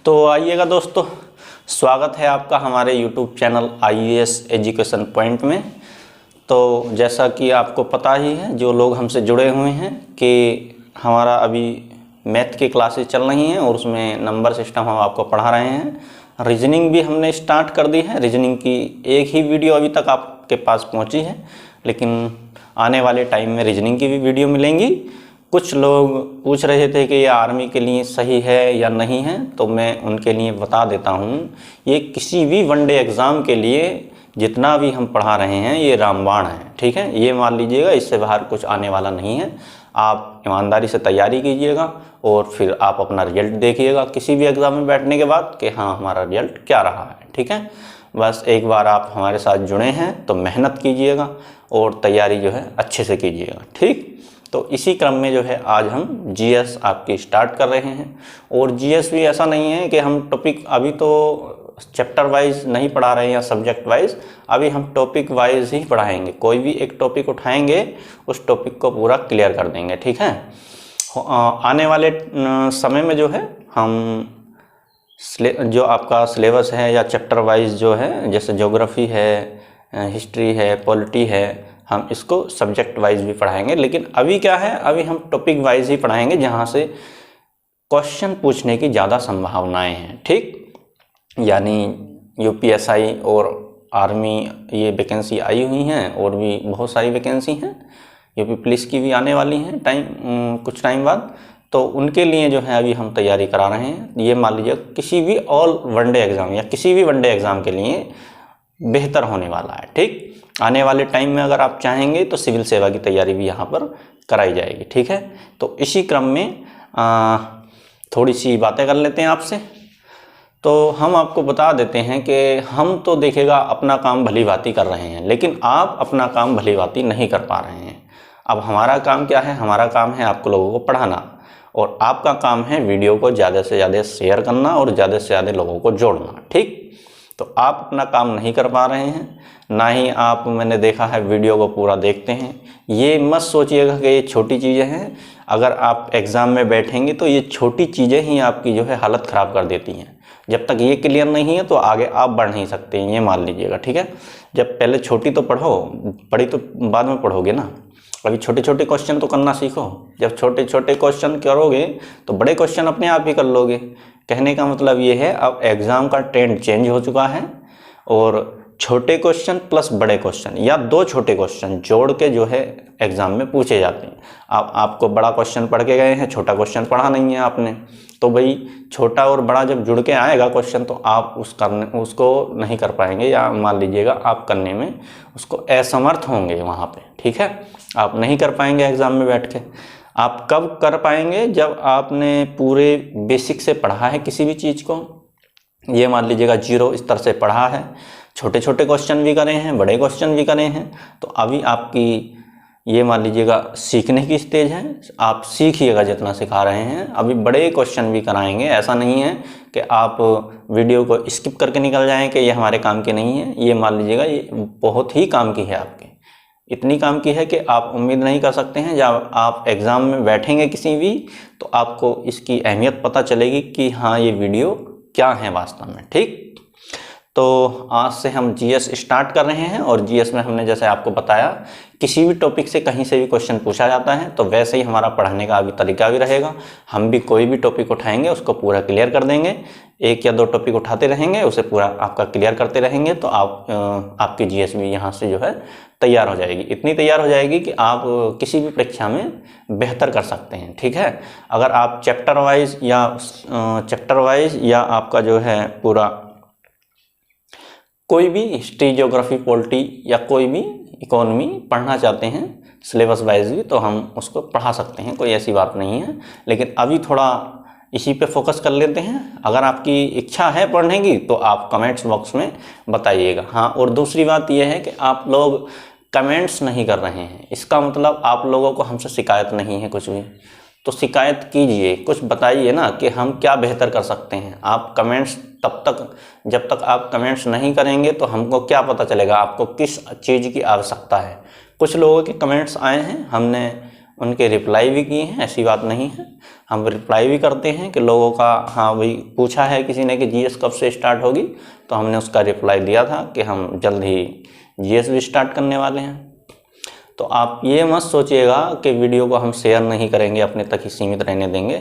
तो आइएगा दोस्तों, स्वागत है आपका हमारे YouTube channel IAS education point में। तो जैसा कि आपको पता ही है, जो लोग हमसे जुड़े हुए हैं, कि हमारा अभी मैथ की क्लासेस चल रही हैं और उसमें नंबर सिस्टम हम आपको पढ़ा रहे हैं। रीजनिंग भी हमने स्टार्ट कर दी है। रीजनिंग की एक ही वीडियो अभी तक आपके पास पहुंची है, लेकिन आने वाले टाइम में रीजनिंग की भी वीडियो मिलेंगी। कुछ लोग पूछ रहे थे कि ये आर्मी के लिए सही है या नहीं है, तो मैं उनके लिए बता देता हूँ, ये किसी भी वनडे एग्ज़ाम के लिए जितना भी हम पढ़ा रहे हैं ये रामबाण है। ठीक है, ये मान लीजिएगा, इससे बाहर कुछ आने वाला नहीं है। आप ईमानदारी से तैयारी कीजिएगा और फिर आप अपना रिजल्ट देखिएगा किसी भी एग्ज़ाम में बैठने के बाद कि हाँ हमारा रिजल्ट क्या रहा है। ठीक है, बस एक बार आप हमारे साथ जुड़े हैं तो मेहनत कीजिएगा और तैयारी जो है अच्छे से कीजिएगा। ठीक, तो इसी क्रम में जो है आज हम जीएस आपकी स्टार्ट कर रहे हैं। और जीएस भी ऐसा नहीं है कि हम टॉपिक अभी तो चैप्टर वाइज नहीं पढ़ा रहे हैं या सब्जेक्ट वाइज, अभी हम टॉपिक वाइज ही पढ़ाएंगे। कोई भी एक टॉपिक उठाएंगे, उस टॉपिक को पूरा क्लियर कर देंगे। ठीक है, आने वाले समय में जो है हम जो आपका सिलेबस है या चैप्टर वाइज जो है, जैसे ज्योग्राफी है, हिस्ट्री है, पॉलिटी है, हम इसको सब्जेक्ट वाइज भी पढ़ाएंगे। लेकिन अभी क्या है, अभी हम टॉपिक वाइज ही पढ़ाएंगे जहाँ से क्वेश्चन पूछने की ज़्यादा संभावनाएं हैं। ठीक, यानी यूपीएसआई और आर्मी ये वैकेंसी आई हुई हैं और भी बहुत सारी वैकेंसी हैं। यूपी पुलिस की भी आने वाली हैं कुछ टाइम बाद, तो उनके लिए जो है अभी हम तैयारी करा रहे हैं। ये मान लीजिए किसी भी ऑल वनडे एग्ज़ाम या किसी भी वनडे एग्ज़ाम के लिए बेहतर होने वाला है। ठीक, आने वाले टाइम में अगर आप चाहेंगे तो सिविल सेवा की तैयारी भी यहाँ पर कराई जाएगी। ठीक है, तो इसी क्रम में थोड़ी सी बातें कर लेते हैं आपसे। तो हम आपको बता देते हैं कि हम तो देखिएगा अपना काम भली भांति कर रहे हैं, लेकिन आप अपना काम भली भांति नहीं कर पा रहे हैं। अब हमारा काम क्या है? हमारा काम है आपको लोगों को पढ़ाना, और आपका काम है वीडियो को ज़्यादा से ज़्यादा शेयर करना और ज़्यादा से ज़्यादा लोगों को जोड़ना। ठीक, तो आप अपना काम नहीं कर पा रहे हैं, ना ही आप, मैंने देखा है, वीडियो को पूरा देखते हैं। ये मत सोचिएगा कि ये छोटी चीज़ें हैं। अगर आप एग्ज़ाम में बैठेंगे तो ये छोटी चीज़ें ही आपकी जो है हालत ख़राब कर देती हैं। जब तक ये क्लियर नहीं है तो आगे आप बढ़ नहीं सकते हैं, ये मान लीजिएगा। ठीक है, जब पहले छोटी तो पढ़ो, बड़ी तो बाद में पढ़ोगे ना। अभी छोटे छोटे क्वेश्चन तो करना सीखो। जब छोटे छोटे क्वेश्चन करोगे तो बड़े क्वेश्चन अपने आप ही कर लोगे। कहने का मतलब ये है, अब एग्ज़ाम का ट्रेंड चेंज हो चुका है और छोटे क्वेश्चन प्लस बड़े क्वेश्चन या दो छोटे क्वेश्चन जोड़ के जो है एग्ज़ाम में पूछे जाते हैं। आपको बड़ा क्वेश्चन पढ़ के गए हैं, छोटा क्वेश्चन पढ़ा नहीं है आपने, तो भाई छोटा और बड़ा जब जुड़ के आएगा क्वेश्चन तो आप उसको नहीं कर पाएंगे, या मान लीजिएगा आप करने में उसको असमर्थ होंगे वहाँ पे। ठीक है, आप नहीं कर पाएंगे एग्ज़ाम में बैठ के। आप कब कर पाएंगे? जब आपने पूरे बेसिक से पढ़ा है किसी भी चीज़ को। ये मान लीजिएगा 0 स्तर से पढ़ा है, छोटे छोटे क्वेश्चन भी करे हैं, बड़े क्वेश्चन भी करे हैं, तो अभी आपकी ये मान लीजिएगा सीखने की स्टेज है। आप सीखिएगा जितना सिखा रहे हैं। अभी बड़े क्वेश्चन भी कराएंगे। ऐसा नहीं है कि आप वीडियो को स्किप करके निकल जाएं कि ये हमारे काम की नहीं है। ये मान लीजिएगा ये बहुत ही काम की है आपके, इतनी काम की है कि आप उम्मीद नहीं कर सकते हैं। जब आप एग्ज़ाम में बैठेंगे किसी भी, तो आपको इसकी अहमियत पता चलेगी कि हाँ ये वीडियो क्या है वास्तव में। ठीक, तो आज से हम जीएस स्टार्ट कर रहे हैं और जीएस में हमने जैसे आपको बताया, किसी भी टॉपिक से कहीं से भी क्वेश्चन पूछा जाता है, तो वैसे ही हमारा पढ़ाने का अभी तरीका भी रहेगा। हम भी कोई भी टॉपिक उठाएंगे उसको पूरा क्लियर कर देंगे। 1 या 2 टॉपिक उठाते रहेंगे, उसे पूरा आपका क्लियर करते रहेंगे, तो आपकी जीएस भी यहाँ से जो है तैयार हो जाएगी। इतनी तैयार हो जाएगी कि आप किसी भी परीक्षा में बेहतर कर सकते हैं। ठीक है, अगर आप चैप्टर वाइज या आपका जो है पूरा कोई भी हिस्ट्री, ज्योग्राफी, पॉलिटी या कोई भी इकोनॉमी पढ़ना चाहते हैं सिलेबस वाइज भी, तो हम उसको पढ़ा सकते हैं, कोई ऐसी बात नहीं है। लेकिन अभी थोड़ा इसी पे फोकस कर लेते हैं। अगर आपकी इच्छा है पढ़ने की तो आप कमेंट्स बॉक्स में बताइएगा। हाँ, और दूसरी बात यह है कि आप लोग कमेंट्स नहीं कर रहे हैं, इसका मतलब आप लोगों को हमसे शिकायत नहीं है कुछ भी। तो शिकायत कीजिए, कुछ बताइए ना कि हम क्या बेहतर कर सकते हैं। आप कमेंट्स जब तक आप कमेंट्स नहीं करेंगे तो हमको क्या पता चलेगा आपको किस चीज़ की आवश्यकता है। कुछ लोगों के कमेंट्स आए हैं, हमने उनके रिप्लाई भी किए हैं, ऐसी बात नहीं है। हम रिप्लाई भी करते हैं कि लोगों का, हाँ भाई पूछा है किसी ने कि जीएस कब से स्टार्ट होगी, तो हमने उसका रिप्लाई दिया था कि हम जल्द ही जीएस भी स्टार्ट करने वाले हैं। तो आप ये मत सोचिएगा कि वीडियो को हम शेयर नहीं करेंगे, अपने तक ही सीमित रहने देंगे,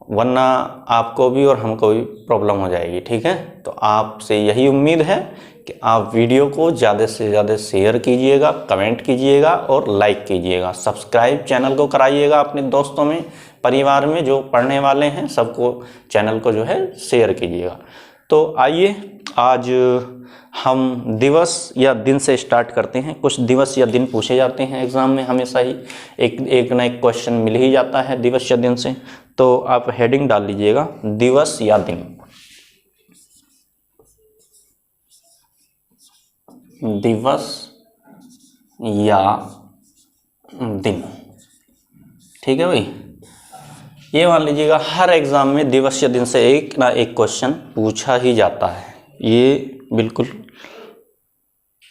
वरना आपको भी और हमको भी प्रॉब्लम हो जाएगी, ठीक है। तो आपसे यही उम्मीद है कि आप वीडियो को ज़्यादा से ज़्यादा शेयर कीजिएगा, कमेंट कीजिएगा और लाइक कीजिएगा, सब्सक्राइब चैनल को कराइएगा अपने दोस्तों में, परिवार में जो पढ़ने वाले हैं सबको चैनल को जो है शेयर कीजिएगा। तो आइए आज हम दिवस या दिन से स्टार्ट करते हैं। कुछ दिवस या दिन पूछे जाते हैं एग्ज़ाम में, हमेशा ही एक ना एक क्वेश्चन मिल ही जाता है दिवस या दिन से। तो आप हेडिंग डाल लीजिएगा दिवस या दिन, दिवस या दिन, ठीक है भाई। ये मान लीजिएगा हर एग्ज़ाम में दिवस या दिन से एक ना एक क्वेश्चन पूछा ही जाता है, ये बिल्कुल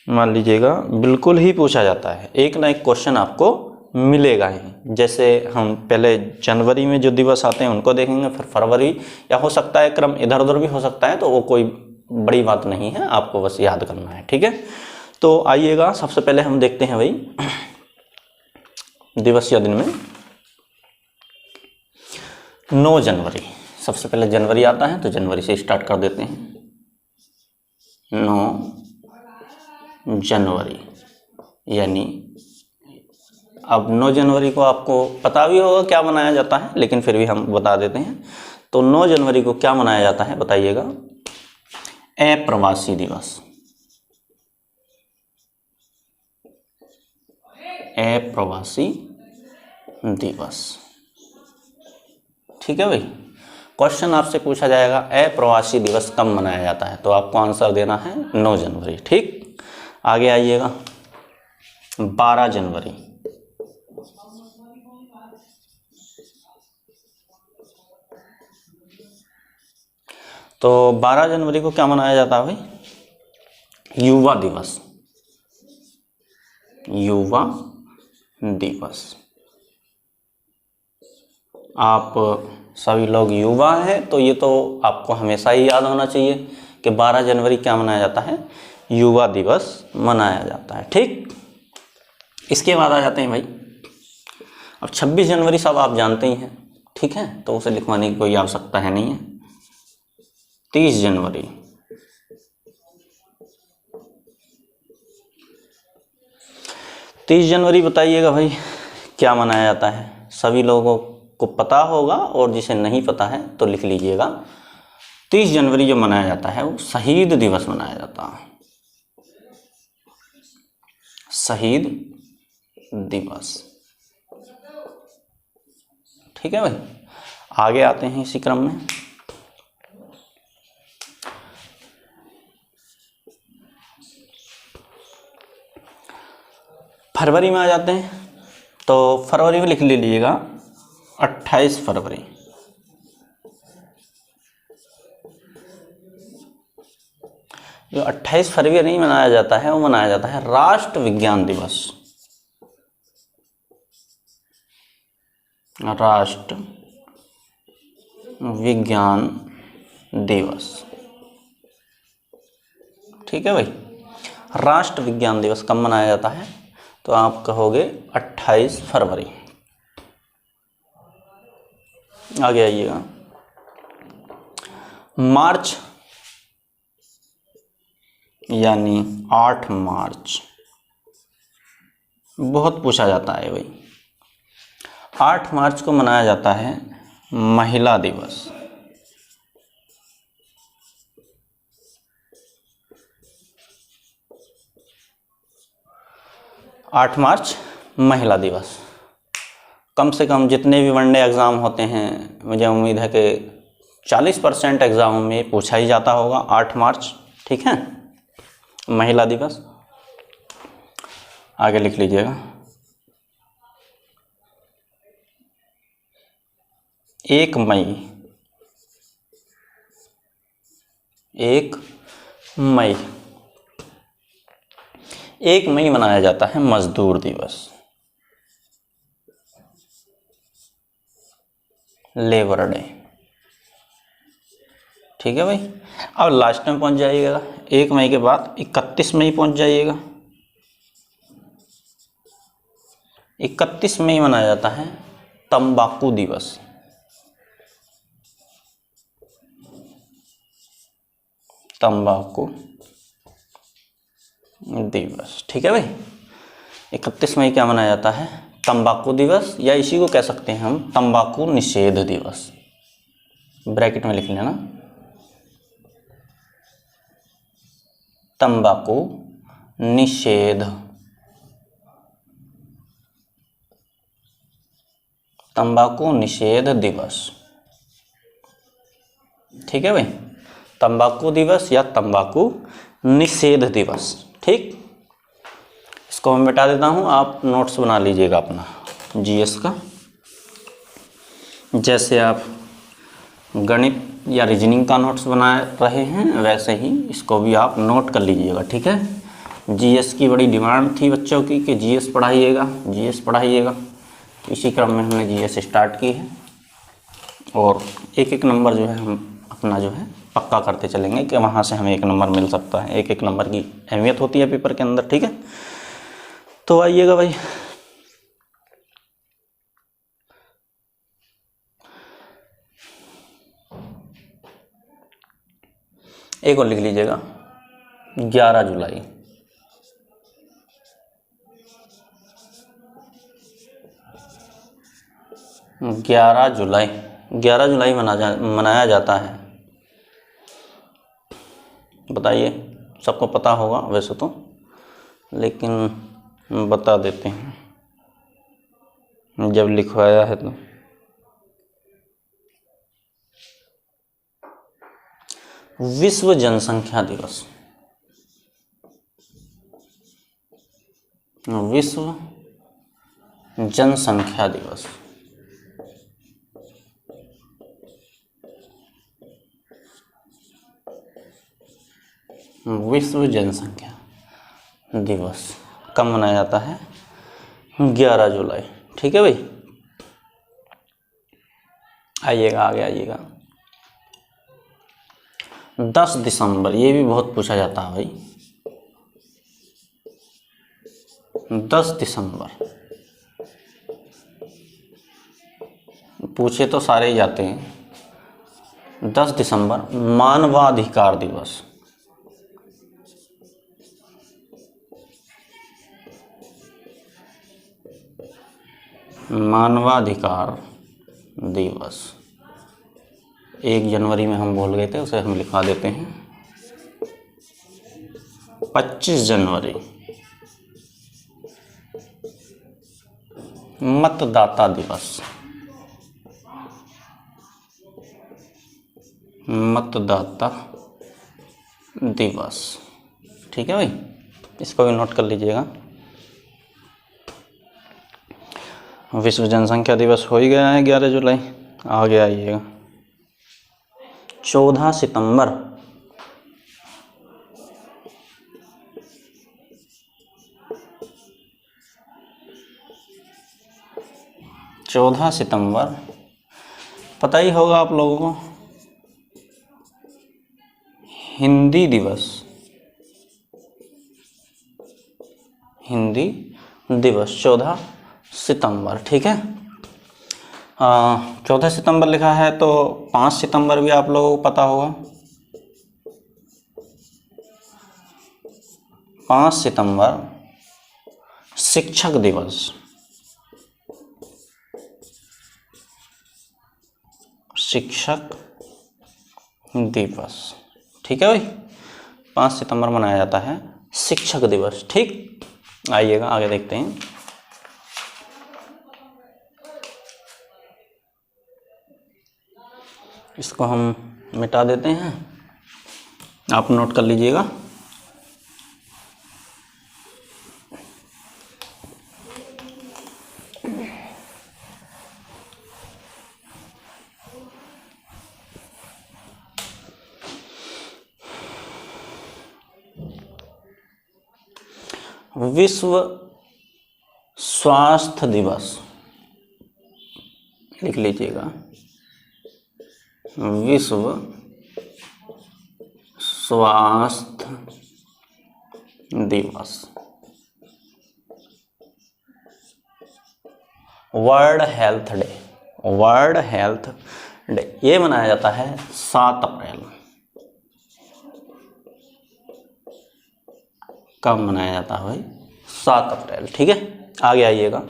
मान लीजिएगा बिल्कुल ही पूछा जाता है, एक ना एक क्वेश्चन आपको मिलेगा ही। जैसे हम पहले जनवरी में जो दिवस आते हैं उनको देखेंगे, फिर फरवरी, या हो सकता है क्रम इधर उधर भी हो सकता है, तो वो कोई बड़ी बात नहीं है, आपको बस याद करना है, ठीक है। तो आइएगा सबसे पहले हम देखते हैं भाई दिवस या दिन में 9 जनवरी, सबसे पहले जनवरी आता है तो जनवरी से स्टार्ट कर देते हैं। 9 जनवरी, यानी अब 9 जनवरी को आपको पता भी होगा क्या मनाया जाता है, लेकिन फिर भी हम बता देते हैं। तो 9 जनवरी को क्या मनाया जाता है बताइएगा? अप्रवासी दिवस, अप्रवासी दिवस, ठीक है भाई। क्वेश्चन आपसे पूछा जाएगा अप्रवासी दिवस कब मनाया जाता है, तो आपको आंसर देना है 9 जनवरी, ठीक। आगे आइएगा 12 जनवरी, तो 12 जनवरी को क्या मनाया जाता है भाई? युवा दिवस, युवा दिवस। आप सभी लोग युवा हैं, तो ये तो आपको हमेशा ही याद होना चाहिए कि 12 जनवरी क्या मनाया जाता है? युवा दिवस मनाया जाता है, ठीक। इसके बाद आ जाते हैं भाई, अब 26 जनवरी सब आप जानते ही हैं, ठीक है, तो उसे लिखवाने की कोई आवश्यकता है नहीं है। 30 जनवरी, बताइएगा भाई क्या मनाया जाता है? सभी लोगों को पता होगा, और जिसे नहीं पता है तो लिख लीजिएगा। 30 जनवरी जो मनाया जाता है वो शहीद दिवस मनाया जाता है, शहीद दिवस, ठीक है भाई। आगे आते हैं इसी क्रम में, फरवरी में आ जाते हैं। तो फरवरी में लिख लीजिएगा 28 फरवरी, जो 28 फरवरी नहीं मनाया जाता है वो मनाया जाता है राष्ट्र विज्ञान दिवस, राष्ट्र विज्ञान दिवस, ठीक है भाई। राष्ट्र विज्ञान दिवस कब मनाया जाता है? तो आप कहोगे 28 फरवरी। आगे आइएगा, मार्च, यानी 8 मार्च, बहुत पूछा जाता है भाई। 8 मार्च को मनाया जाता है महिला दिवस, 8 मार्च महिला दिवस। कम से कम जितने भी वनडे एग्ज़ाम होते हैं, मुझे उम्मीद है कि 40% एग्ज़ाम में पूछा ही जाता होगा 8 मार्च, ठीक है, महिला दिवस। आगे लिख लीजिएगा 1 मई, 1 मई, 1 मई मनाया जाता है मजदूर दिवस, लेबर डे। ठीक है भाई। अब लास्ट में पहुंच जाइएगा, 1 मई के बाद 31 मई पहुंच जाइएगा। 31 मई मनाया जाता है तंबाकू दिवस। तंबाकू दिवस। ठीक है भाई। 31 मई क्या मनाया जाता है? तंबाकू दिवस, या इसी को कह सकते हैं हम तंबाकू निषेध दिवस। ब्रैकेट में लिख लेना, तंबाकू निषेध, तंबाकू निषेध दिवस। ठीक है भाई, तंबाकू दिवस या तंबाकू निषेध दिवस। ठीक, इसको मैं मिटा देता हूँ, आप नोट्स बना लीजिएगा अपना जीएस का। जैसे आप गणित या रीजनिंग का नोट्स बना रहे हैं, वैसे ही इसको भी आप नोट कर लीजिएगा। ठीक है। जीएस की बड़ी डिमांड थी बच्चों की कि जीएस पढ़ाइएगा, जीएस पढ़ाइएगा। इसी क्रम में हमने जीएस स्टार्ट की है, और एक एक नंबर जो है हम अपना जो है पक्का करते चलेंगे कि वहाँ से हमें 1 नंबर मिल सकता है। एक एक नंबर की अहमियत होती है पेपर के अंदर। ठीक है, तो आइएगा भाई। एक और लिख लीजिएगा, 11 जुलाई। 11 जुलाई मनाया जाता है। बताइए, सबको पता होगा वैसे तो, लेकिन बता देते हैं जब लिखवाया है तो। विश्व जनसंख्या दिवस। विश्व जनसंख्या दिवस। विश्व जनसंख्या दिवस कब मनाया जाता है? 11 जुलाई। ठीक है भाई। आइएगा आगे, आइएगा। 10 दिसंबर, ये भी बहुत पूछा जाता है भाई। 10 दिसंबर पूछे तो सारे ही जाते हैं। 10 दिसंबर मानवाधिकार दिवस। मानवाधिकार दिवस 1 जनवरी में हम भूल गए थे, उसे हम लिखवा देते हैं 25 जनवरी। मतदाता दिवस। मतदाता दिवस। ठीक है भाई, इसको भी नोट कर लीजिएगा। विश्व जनसंख्या दिवस हो ही गया है 11 जुलाई। आगे आइएगा, 14 सितंबर। 14 सितंबर पता ही होगा आप लोगों को, हिंदी दिवस। हिंदी दिवस 14 सितंबर। ठीक है, 14 सितंबर लिखा है तो 5 सितंबर भी आप लोगों को पता होगा। 5 सितंबर शिक्षक दिवस। शिक्षक दिवस। ठीक है भाई, 5 सितंबर मनाया जाता है शिक्षक दिवस। ठीक, आइएगा आगे देखते हैं। इसको हम मिटा देते हैं, आप नोट कर लीजिएगा। विश्व स्वास्थ्य दिवस लिख लीजिएगा। विश्व स्वास्थ्य दिवस, world health day. World health day ये मनाया जाता है 7 अप्रैल। कब मनाया जाता है भाई? 7 अप्रैल। ठीक है, आगे आइएगा।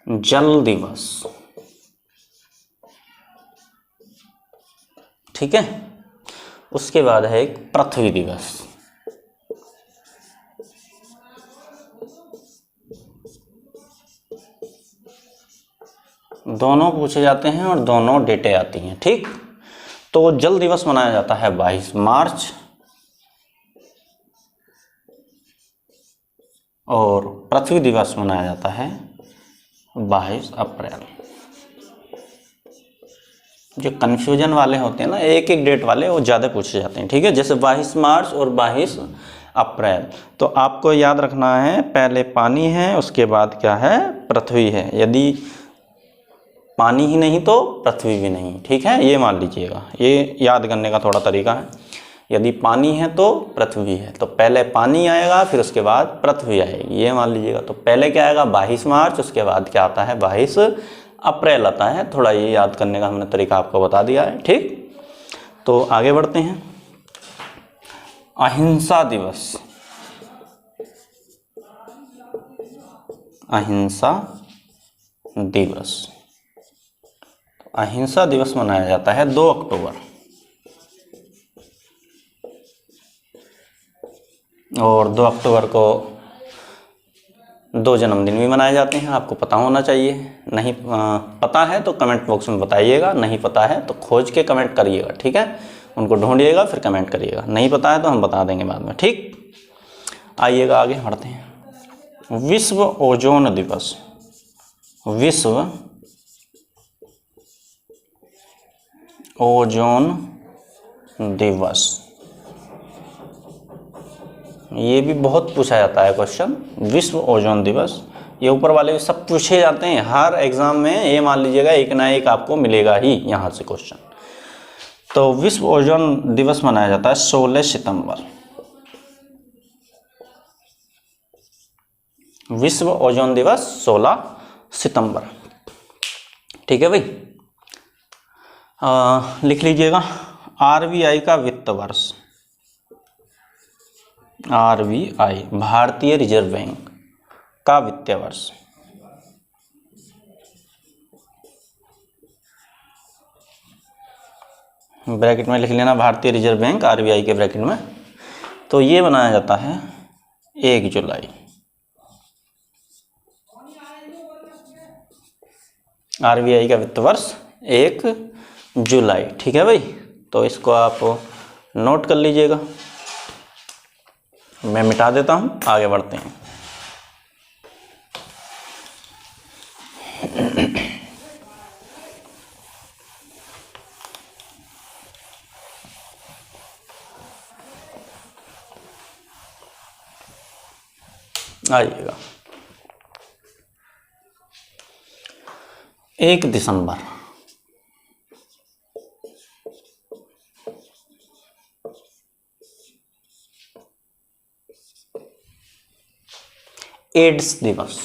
जल दिवस, ठीक है। उसके बाद है एक पृथ्वी दिवस। दोनों पूछे जाते हैं और दोनों डेटें आती हैं, ठीक। तो जल दिवस मनाया जाता है 22 मार्च और पृथ्वी दिवस मनाया जाता है 22 अप्रैल। जो कन्फ्यूजन वाले होते हैं ना, एक एक डेट वाले, वो ज़्यादा पूछे जाते हैं, ठीक है। जैसे 22 मार्च और 22 अप्रैल, तो आपको याद रखना है पहले पानी है, उसके बाद क्या है? पृथ्वी है। यदि पानी ही नहीं तो पृथ्वी भी नहीं, ठीक है। ये मान लीजिएगा, ये याद करने का थोड़ा तरीका है। यदि पानी है तो पृथ्वी है, तो पहले पानी आएगा फिर उसके बाद पृथ्वी आएगी, ये मान लीजिएगा। तो पहले क्या आएगा? 22 मार्च, उसके बाद क्या आता है? 22 अप्रैल आता है। थोड़ा ये याद करने का हमने तरीका आपको बता दिया है, ठीक। तो आगे बढ़ते हैं। अहिंसा दिवस, अहिंसा दिवस। अहिंसा दिवस मनाया जाता है 2 अक्टूबर और 2 अक्टूबर को 2 जन्मदिन भी मनाए जाते हैं। आपको पता होना चाहिए। नहीं पता है तो कमेंट बॉक्स में बताइएगा, नहीं पता है तो खोज के कमेंट करिएगा, ठीक है। उनको ढूंढिएगा फिर कमेंट करिएगा। नहीं पता है तो हम बता देंगे बाद में, ठीक। आइएगा आगे बढ़ते हैं। विश्व ओजोन दिवस, विश्व ओजोन दिवस। ये भी बहुत पूछा जाता है क्वेश्चन, विश्व ओजोन दिवस। ये ऊपर वाले भी सब पूछे जाते हैं हर एग्जाम में, ये मान लीजिएगा एक ना एक आपको मिलेगा ही यहाँ से क्वेश्चन। तो विश्व ओजोन दिवस मनाया जाता है 16 सितंबर। विश्व ओजोन दिवस 16 सितंबर, ठीक है भाई। लिख लीजिएगा। आरबीआई का वित्त वर्ष, आरबीआई भारतीय रिजर्व बैंक का वित्तीय वर्ष। ब्रैकेट में लिख लेना भारतीय रिजर्व बैंक, आरबीआई के ब्रैकेट में। तो ये बनाया जाता है 1 जुलाई। आरबीआई का वित्त वर्ष 1 जुलाई, ठीक है भाई। तो इसको आप नोट कर लीजिएगा, मैं मिटा देता हूँ। आगे बढ़ते हैं। आइएगा 1 दिसंबर, एड्स दिवस।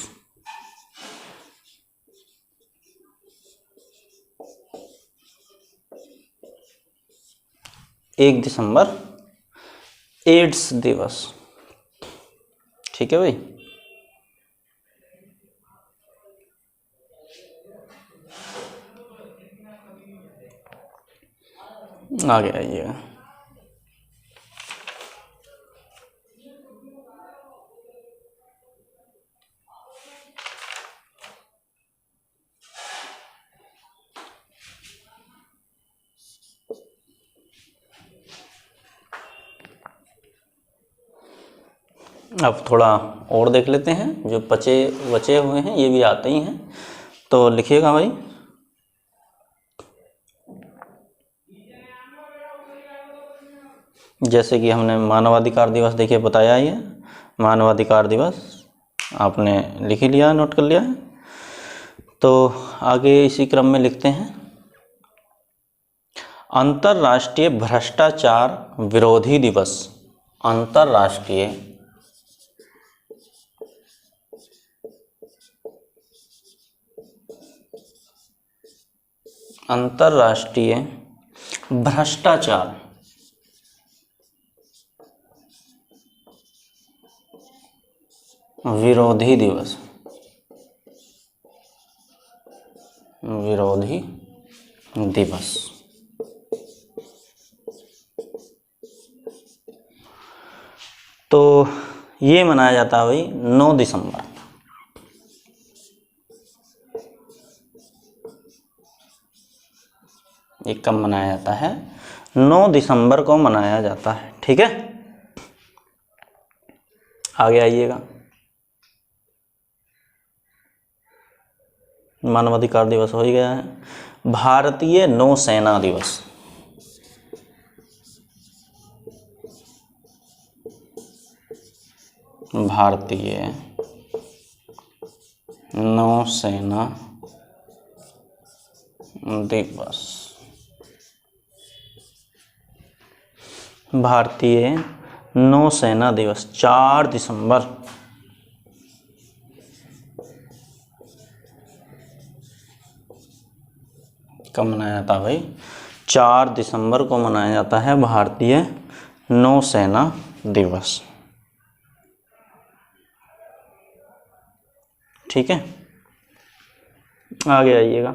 1 दिसंबर एड्स दिवस, ठीक है भाई। आगे आइएगा। अब थोड़ा और देख लेते हैं, जो बचे हुए हैं ये भी आते ही हैं। तो लिखिएगा भाई। जैसे कि हमने मानवाधिकार दिवस देखिए बताया ही है, मानवाधिकार दिवस आपने लिख ही लिया, नोट कर लिया है। तो आगे इसी क्रम में लिखते हैं, अंतर्राष्ट्रीय भ्रष्टाचार विरोधी दिवस। अंतर्राष्ट्रीय भ्रष्टाचार विरोधी दिवस। तो ये मनाया जाता है भाई 9 दिसंबर। ये कब मनाया जाता है? 9 दिसंबर को मनाया जाता है। ठीक है, आगे आइएगा। मानवाधिकार दिवस हो ही गया है। भारतीय नौसेना दिवस। भारतीय नौसेना दिवस। भारतीय नौसेना दिवस 4 दिसंबर। कब मनाया जाता है भाई? 4 दिसंबर को मनाया जाता है भारतीय नौसेना दिवस। ठीक है, आगे आइएगा।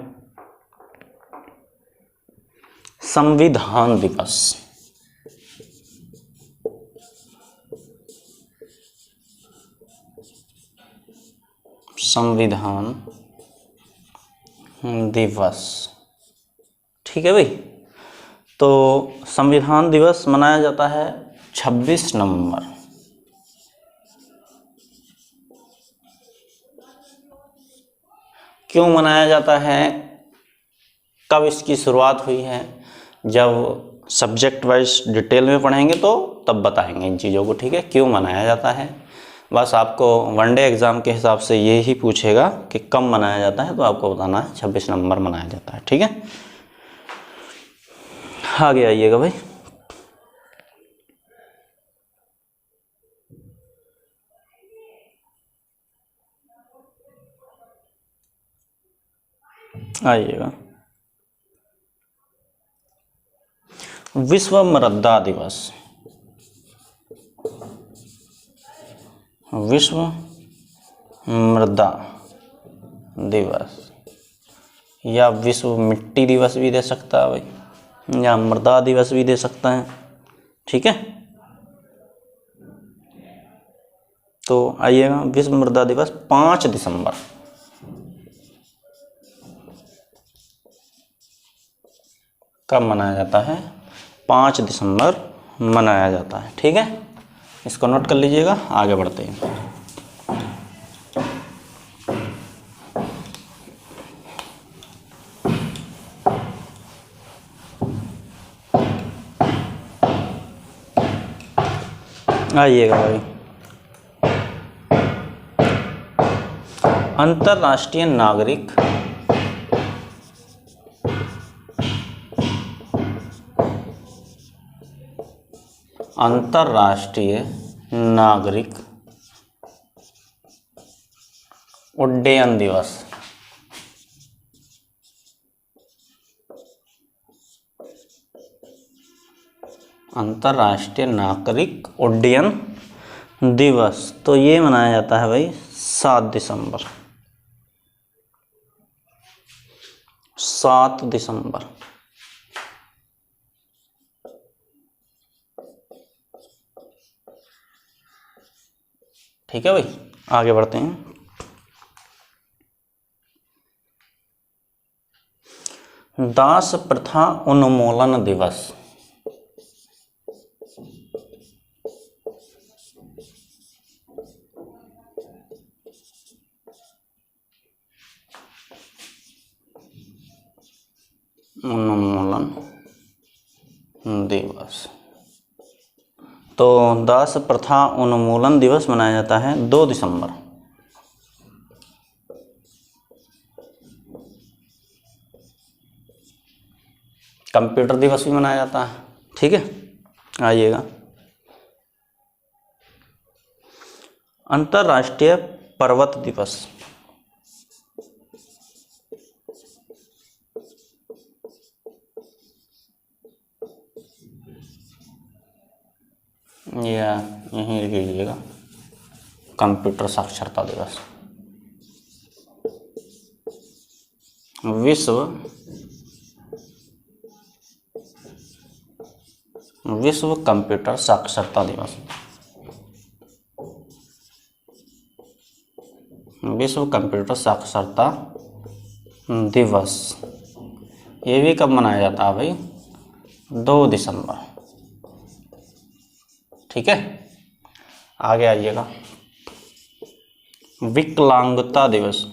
संविधान दिवस। संविधान दिवस। ठीक है भाई, तो संविधान दिवस मनाया जाता है 26 नवंबर। क्यों मनाया जाता है? कब इसकी शुरुआत हुई है? जब सब्जेक्ट वाइज डिटेल में पढ़ेंगे तो तब बताएंगे इन चीज़ों को। ठीक है, क्यों मनाया जाता है, बस आपको वनडे एग्ज़ाम के हिसाब से ये ही पूछेगा कि कब मनाया जाता है, तो आपको बताना है 26 नवंबर मनाया जाता है। ठीक है, आगे आइएगा भाई। आइएगा, विश्व मृदा दिवस। विश्व मृदा दिवस या विश्व मिट्टी दिवस भी दे सकता है भाई, या मृदा दिवस भी दे सकता है। ठीक है, तो आइएगा, विश्व मृदा दिवस 5 दिसंबर। कब मनाया जाता है? 5 दिसंबर मनाया जाता है। ठीक है, इसको नोट कर लीजिएगा, आगे बढ़ते हैं। आइएगा भाई, अंतर्राष्ट्रीय नागरिक उड्डयन दिवस। अंतर्राष्ट्रीय नागरिक उड्डयन दिवस, तो ये मनाया जाता है भाई 7 दिसंबर। 7 दिसंबर। ठीक है भाई, आगे बढ़ते हैं। दास प्रथा उन्मूलन दिवस। उन्मूलन दिवस, तो दास प्रथा उन्मूलन दिवस मनाया जाता है 2 दिसंबर। कंप्यूटर दिवस भी मनाया जाता है। ठीक है, आइएगा। अंतर्राष्ट्रीय पर्वत दिवस। या यहीं लिख लीजिएगा, कंप्यूटर साक्षरता दिवस। विश्व कंप्यूटर साक्षरता दिवस। विश्व कंप्यूटर साक्षरता दिवस ये भी कब मनाया जाता है भाई? 2 दिसंबर। ठीक है, आगे आइएगा। विकलांगता दिवस।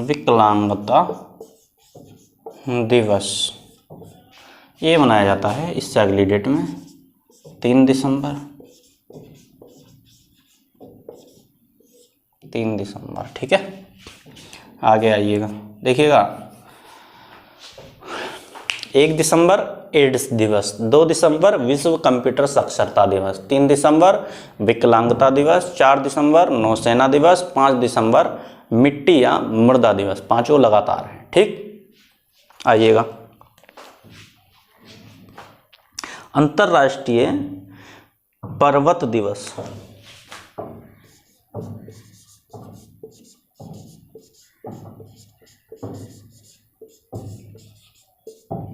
विकलांगता दिवस ये मनाया जाता है इससे अगली डेट में 3 दिसंबर। 3 दिसंबर। ठीक है, आगे आइएगा, देखिएगा। 1 दिसंबर एड्स दिवस, 2 दिसंबर विश्व कंप्यूटर साक्षरता दिवस, 3 दिसंबर विकलांगता दिवस, 4 दिसंबर नौसेना दिवस, 5 दिसंबर मिट्टी या मृदा दिवस। पांचों लगातार हैं। ठीक, आइएगा। अंतर्राष्ट्रीय पर्वत दिवस।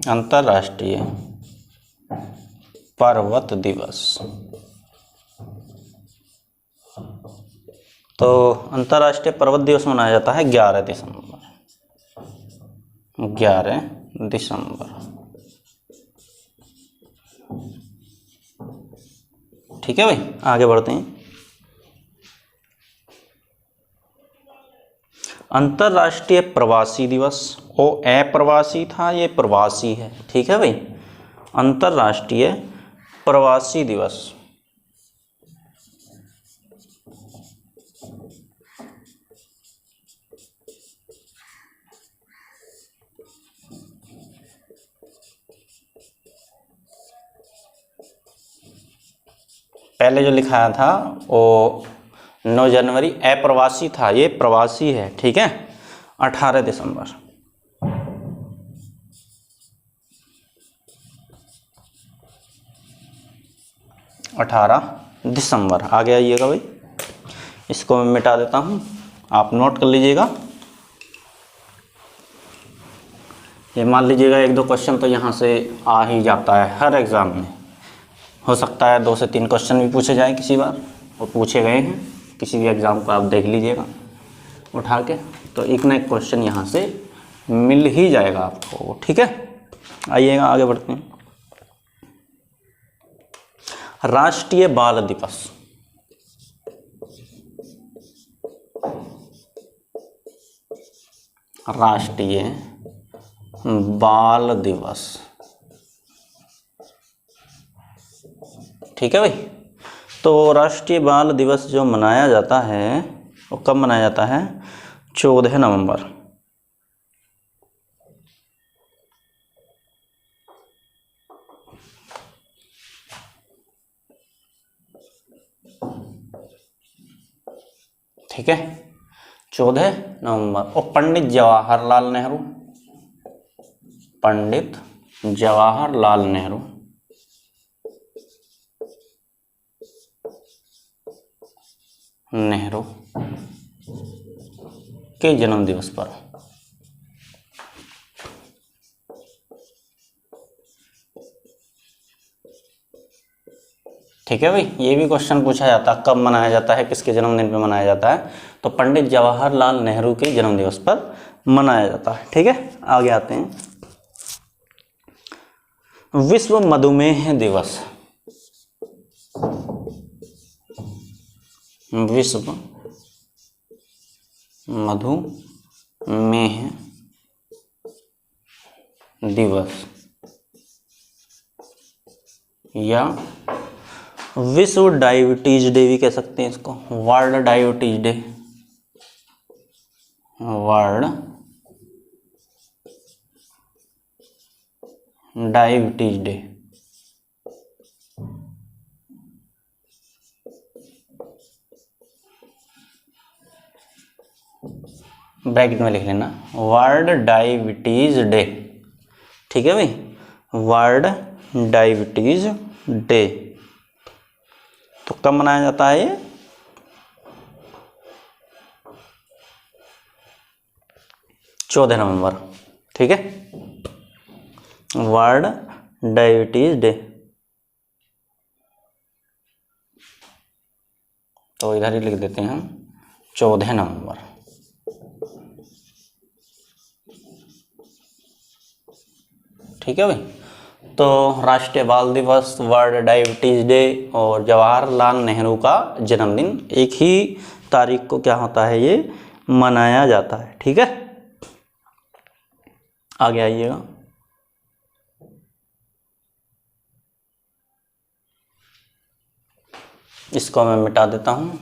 अंतर्राष्ट्रीय पर्वत दिवस। तो अंतर्राष्ट्रीय पर्वत दिवस मनाया जाता है 11 दिसंबर। 11 दिसंबर। ठीक है भाई, आगे बढ़ते हैं। अंतर्राष्ट्रीय प्रवासी दिवस। वो अप्रवासी था, ये प्रवासी है। ठीक है भाई, अंतर्राष्ट्रीय प्रवासी दिवस। पहले जो लिखाया था वो 9 जनवरी अप्रवासी था, ये प्रवासी है। ठीक है, 18 दिसंबर। 18 दिसंबर। आगे आइएगा भाई, इसको मैं मिटा देता हूँ, आप नोट कर लीजिएगा। ये मान लीजिएगा 1-2 क्वेश्चन तो यहाँ से आ ही जाता है हर एग्ज़ाम में। हो सकता है 2 से 3 क्वेश्चन भी पूछे जाएं किसी बार, और पूछे गए हैं किसी भी एग्ज़ाम को, आप देख लीजिएगा उठा के, तो एक ना एक क्वेश्चन यहाँ से मिल ही जाएगा आपको। ठीक है, आइएगा आगे बढ़ते हैं। राष्ट्रीय बाल दिवस। राष्ट्रीय बाल दिवस। ठीक है भाई, तो राष्ट्रीय बाल दिवस जो मनाया जाता है वो कब मनाया जाता है? 14 नवंबर। ठीक है, 14 नवंबर। और पंडित जवाहरलाल नेहरू। पंडित जवाहरलाल नेहरू के जन्म दिवस पर। ठीक है भाई, ये भी क्वेश्चन पूछा जाता है, कब मनाया जाता है, किसके जन्मदिन पर मनाया जाता है? तो पंडित जवाहरलाल नेहरू के जन्म दिवस पर मनाया जाता है। ठीक है, आगे आते हैं। विश्व मधुमेह दिवस। विश्व मधुमेह दिवस या विश्व डायबिटीज डे भी कह सकते हैं इसको, world diabetes day. World diabetes day. Bracket में लिख लेना वर्ल्ड डायबिटीज डे। ठीक है भाई, वर्ल्ड डायबिटीज डे तो कब मनाया जाता है ये? 14 नवंबर। ठीक है, वर्ल्ड डायबिटीज डे। तो इधर ही लिख देते हैं हम 14 नवंबर। ठीक है भाई, तो राष्ट्रीय बाल दिवस, वर्ल्ड डायबिटीज डे और जवाहरलाल नेहरू का जन्मदिन एक ही तारीख को क्या होता है, ये मनाया जाता है। ठीक है, आगे आइएगा। इसको मैं मिटा देता हूँ,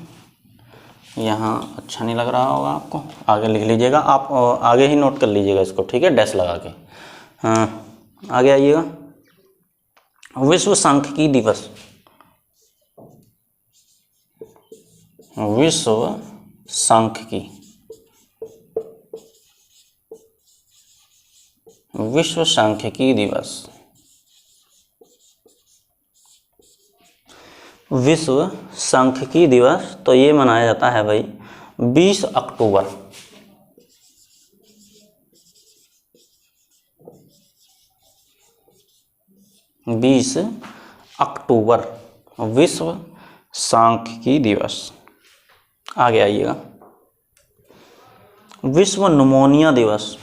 यहाँ अच्छा नहीं लग रहा होगा आपको, आगे लिख लीजिएगा। आप आगे ही नोट कर लीजिएगा इसको, ठीक है, डैश लगा के। हाँ, आगे आइएगा। विश्व सांख्यिकी दिवस, विश्व सांख्यिकी, विश्व सांख्यिकी दिवस, विश्व सांख्यिकी दिवस तो ये मनाया जाता है भाई 20 अक्टूबर। विश्व सांख्यिकी दिवस। आगे आइएगा। विश्व निमोनिया दिवस,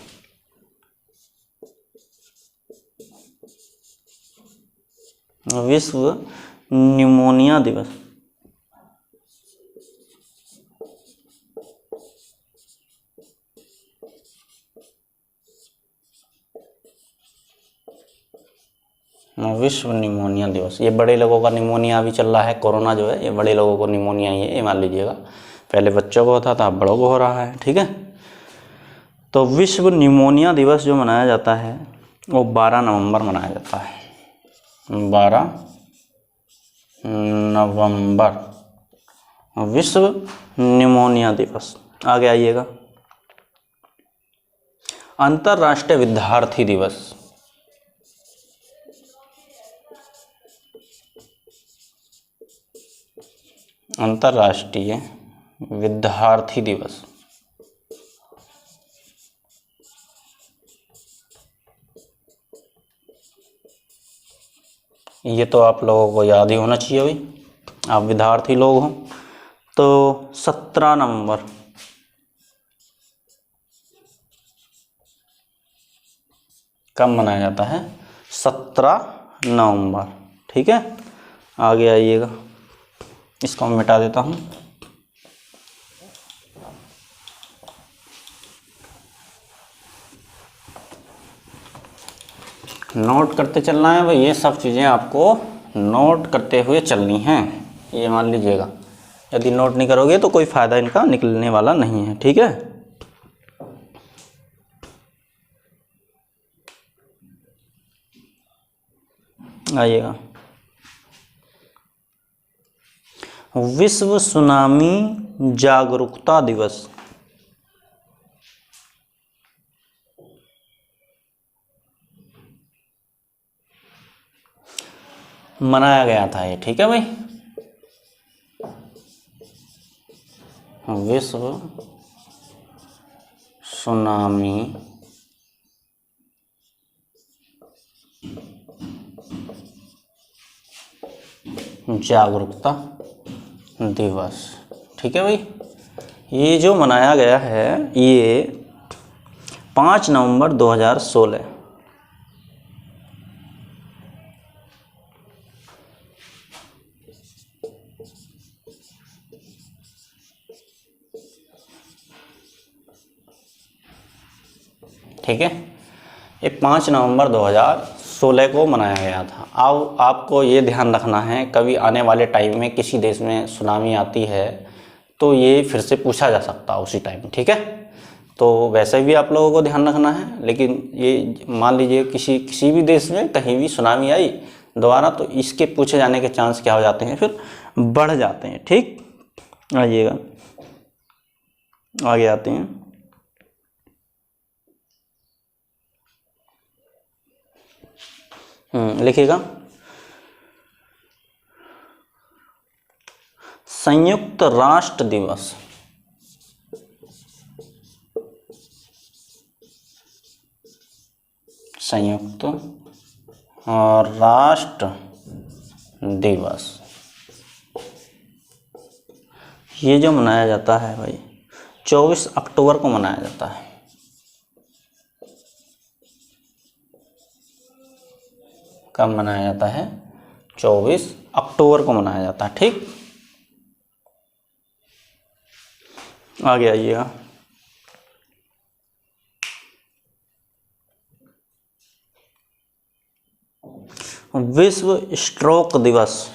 विश्व निमोनिया दिवस, विश्व निमोनिया दिवस। ये बड़े लोगों का निमोनिया भी चल रहा है, कोरोना जो है ये बड़े लोगों को निमोनिया ही है, ये मान लीजिएगा। पहले बच्चों को होता था, अब बड़ों को हो रहा है। ठीक है, तो विश्व निमोनिया दिवस जो मनाया जाता है वो 12 नवंबर मनाया जाता है। 12 नवंबर विश्व निमोनिया दिवस। आगे आइएगा। अंतर्राष्ट्रीय विद्यार्थी दिवस, अंतर्राष्ट्रीय विद्यार्थी दिवस। ये तो आप लोगों को याद ही होना चाहिए भाई, आप विद्यार्थी लोग हो। तो 17 नवंबर, कब मनाया जाता है? 17 नवंबर। ठीक है, आगे आइएगा। इसको मैं मिटा देता हूँ। नोट करते चलना है भाई, ये सब चीज़ें आपको नोट करते हुए चलनी हैं, ये मान लीजिएगा। यदि नोट नहीं करोगे तो कोई फ़ायदा इनका निकलने वाला नहीं है। ठीक है, आइएगा। विश्व सुनामी जागरूकता दिवस, मनाया गया था ये। ठीक है भाई, विश्व सुनामी जागरूकता दिवस। ठीक है भाई, ये जो मनाया गया है ये 5 नवंबर 2016। ठीक है, ये 5 नवंबर 2016 को मनाया गया था। अब आपको ये ध्यान रखना है, कभी आने वाले टाइम में किसी देश में सुनामी आती है तो ये फिर से पूछा जा सकता है उसी टाइम। ठीक है, तो वैसे भी आप लोगों को ध्यान रखना है। लेकिन ये मान लीजिए किसी भी देश में कहीं भी सुनामी आई दोबारा, तो इसके पूछे जाने के चांस क्या हो जाते हैं, फिर बढ़ जाते हैं। ठीक, आइएगा आगे आते हैं। लिखिएगा, संयुक्त राष्ट्र दिवस। संयुक्त राष्ट्र दिवस ये जो मनाया जाता है भाई 24 अक्टूबर को मनाया जाता है। कब मनाया जाता है? 24 अक्टूबर को मनाया जाता है। ठीक, आगे आइएगा। विश्व स्ट्रोक दिवस।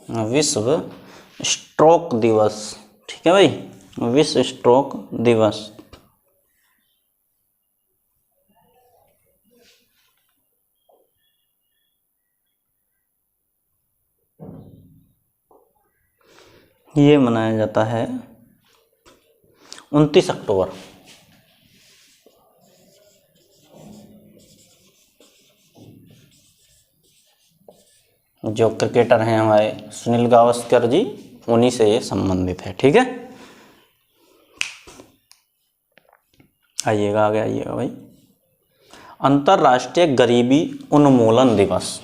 विश्व स्ट्रोक दिवस, ठीक है भाई, विश्व स्ट्रोक दिवस। ये मनाया जाता है 29 अक्टूबर। जो क्रिकेटर हैं हमारे सुनील गावस्कर जी, उन्हीं से ये संबंधित है। ठीक है, आइएगा आगे आइएगा भाई। अंतर्राष्ट्रीय गरीबी उन्मूलन दिवस।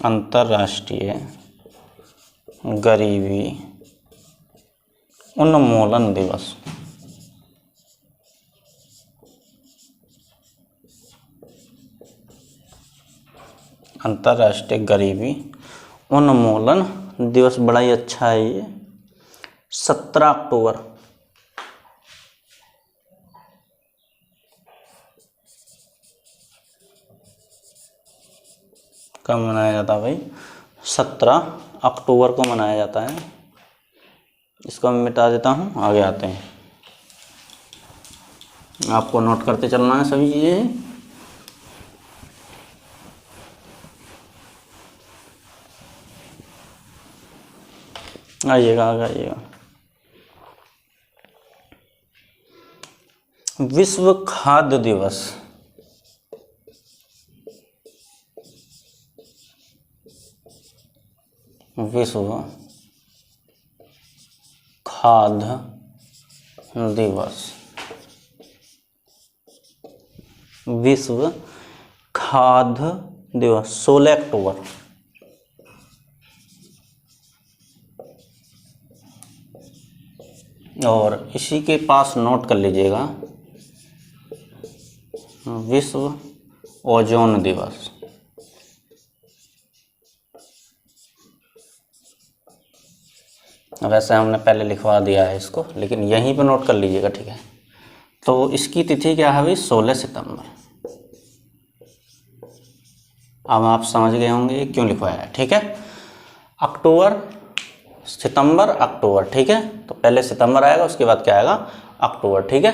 अंतर्राष्ट्रीय गरीबी उन्मूलन दिवस। अंतर्राष्ट्रीय गरीबी उन्मूलन दिवस बड़ा ही अच्छा है ये, 17 अक्टूबर। कब मनाया जाता है भाई? 17 अक्टूबर को मनाया जाता है। इसको मैं मिटा देता हूँ, आगे आते हैं। आपको नोट करते चलना है सभी चीज़ें। आइएगा आगे आइएगा। विश्व खाद्य दिवस। विश्व खाद्य दिवस। विश्व खाद्य दिवस 16 अक्टूबर। और इसी के पास नोट कर लीजिएगा, विश्व ओजोन दिवस। वैसे हमने पहले लिखवा दिया है इसको, लेकिन यहीं पर नोट कर लीजिएगा। ठीक है, तो इसकी तिथि क्या है भाई? 16 सितंबर। अब आप समझ गए होंगे क्यों लिखवाया है। ठीक है, अक्टूबर, सितंबर, अक्टूबर। ठीक है, तो पहले सितंबर आएगा, उसके बाद क्या आएगा? अक्टूबर। ठीक है,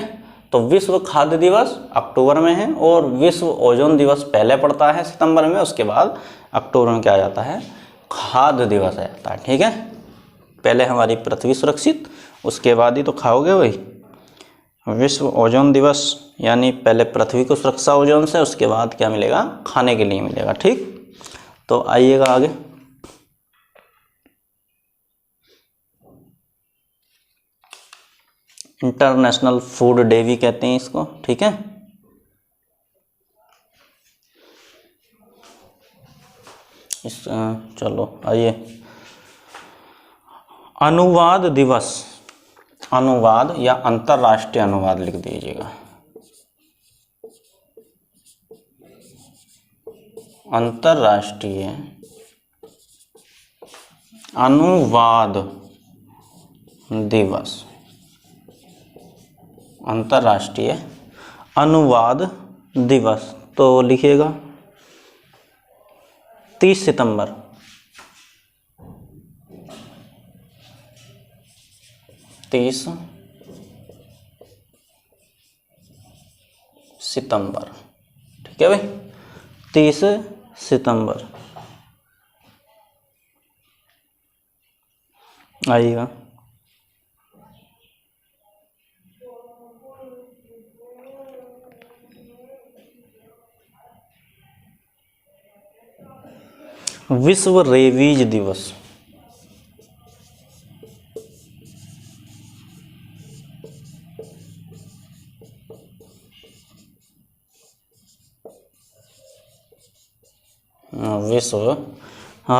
तो विश्व खाद्य दिवस अक्टूबर में है और विश्व ओजोन दिवस पहले पड़ता है सितंबर में, उसके बाद अक्टूबर में क्या आ जाता है? खाद्य दिवस आ जाता है। ठीक है, पहले हमारी पृथ्वी सुरक्षित, उसके बाद ही तो खाओगे भाई। विश्व ओजोन दिवस यानी पहले पृथ्वी को सुरक्षा ओजोन से, उसके बाद क्या मिलेगा? खाने के लिए मिलेगा। ठीक, तो आइएगा आगे। इंटरनेशनल फूड डे भी कहते हैं इसको। ठीक है, चलो आइए। अनुवाद दिवस। अनुवाद या अंतर्राष्ट्रीय अनुवाद लिख दीजिएगा। अंतर्राष्ट्रीय अनुवाद दिवस, अंतर्राष्ट्रीय अनुवाद दिवस। तो लिखिएगा 30 सितंबर। 30 सितंबर, ठीक है भाई, 30 सितंबर आइएगा। विश्व रेबीज दिवस, विश्व